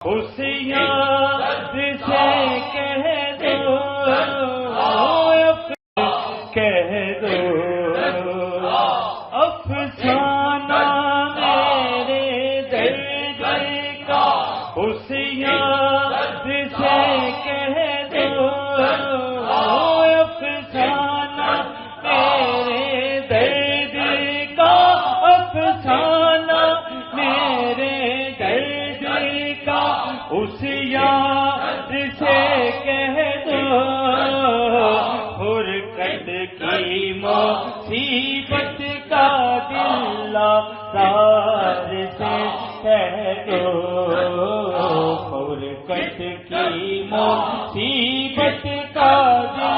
उस याद से कह दो, कह दो अफसाना मेरे दर्द का। उस याद से कह दो अफसाना मेरे दर्द का, अफसाना मेरे दर्द का। उस याद से कह दो फुरकत की मुसीबत का दिल्ला सार से कह दो, फुरकत की मुसीबत का दिल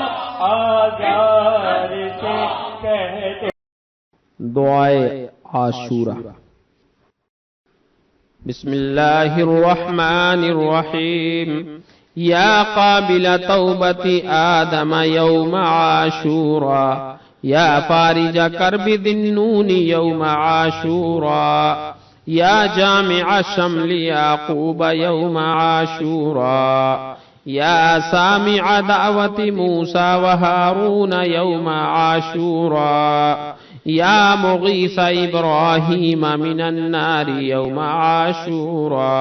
आजार से कह दो। दुआए आशूरा। बिस्मिल्लाहिर्रहमानिर्रहीम। या काबिल तौबति आदम यौम आशूरा, या फारिज कर्बि दिन्नूनि यौम आशूरा, या जामिअ शम्लि याकूब यौम आशूरा, या सामिअ दावति मूसा व हारून यौम आशूरा, या मुगीस इब्राहीम मिनन नारि यौम आशूरा,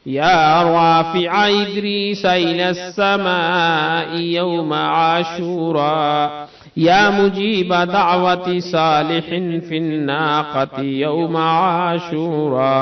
या राफिअ इद्रीस इलस समाइ यौम आशूरा, या मुजीब दावति सालिहिन फिन नाक़ति यौम आशूरा,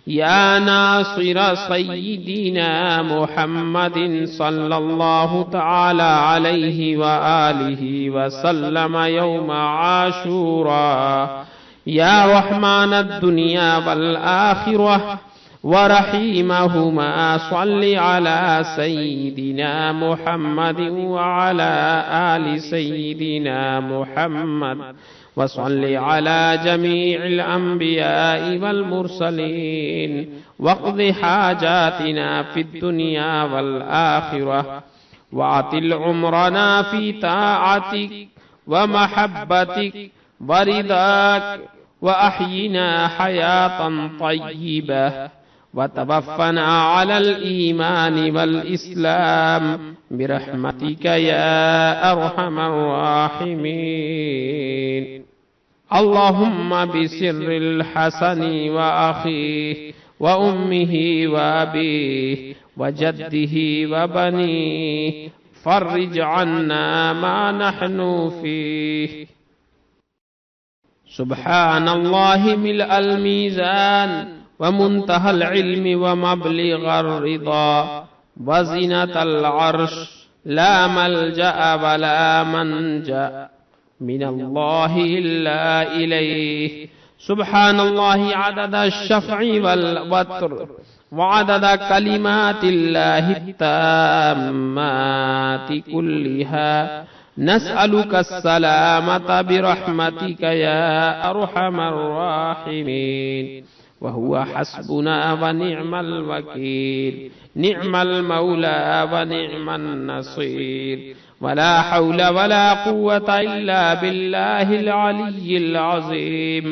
या नासिर सय्यिदिना मुहम्मदिन सल्लल्लाहु तआला अलैहि व आलिहि व सल्लम यौम आशूरा, या रहमानद दुनिया वल आखिरह व रहीमहुमा सल्लि अला सय्यिदिना मुहम्मदिन व अला आलि सय्यिदिना मुहम्मद व सल्लि अला जमीइल अंबियाइ वल मुरसलीन वक़्दि हाजातिना फिद दुनिया वल आखिरह वातिल उम्रना फी ताअतिक व महब्बतिक व रिदाक व अह्यिना हयातन तय्यिबह व तवफ़्फ़ना अलल ईमान वल इस्लाम बिरहमतिक या अरहमर राहिमीन। अल्लाहुम्मा बिसिर्रिल हसनी व अखीह व उम्मिही व अबीह व जद्दिही व बनीह फर्रिज अन्ना मा नहनु फीह। सुब्हानल्लाहि मिलअल मीज़ान व मुंतहल इल्मि व मबलिग़र रिदा व ज़ीनतल अर्श ला मल्जअ व ला मंजा मिनल्लाहि इल्ला इलैहि। सुब्हानल्लाहि अदद अश-शफ़'i वल वत्र व अदद कलिमातिल्लाहि त्ताम्माति कुल्लिहा नस्अलुका अस्सलामता बिरहमतिका या अरहमर राहिमीन। व हुवा हस्बुना व निअमल वकील, निअमल मौला व निअमन नसीर। वला हौल वला कुव्वता इल्ला बिल्लाहिल अलिय्यिल अज़ीम।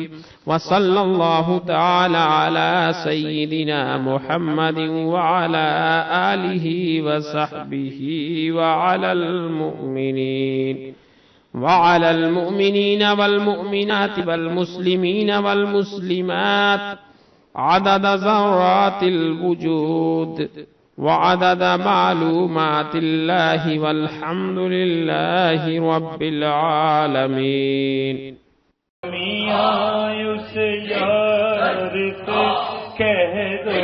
व सल्लल्लाहु तआला अला सय्यिदिना मुहम्मदिन व अला आलिहि व सहबिहि व अलल मुमिनीन वल मुमिनात वल मुस्लिमीन वल मुस्लिमात अदद ज़र्रातिल वुजूद व अदद मालूमातिल्लाहि वल्हम्दुलिल्लाहि रब्बिल आलमीन। उस यार से कह दो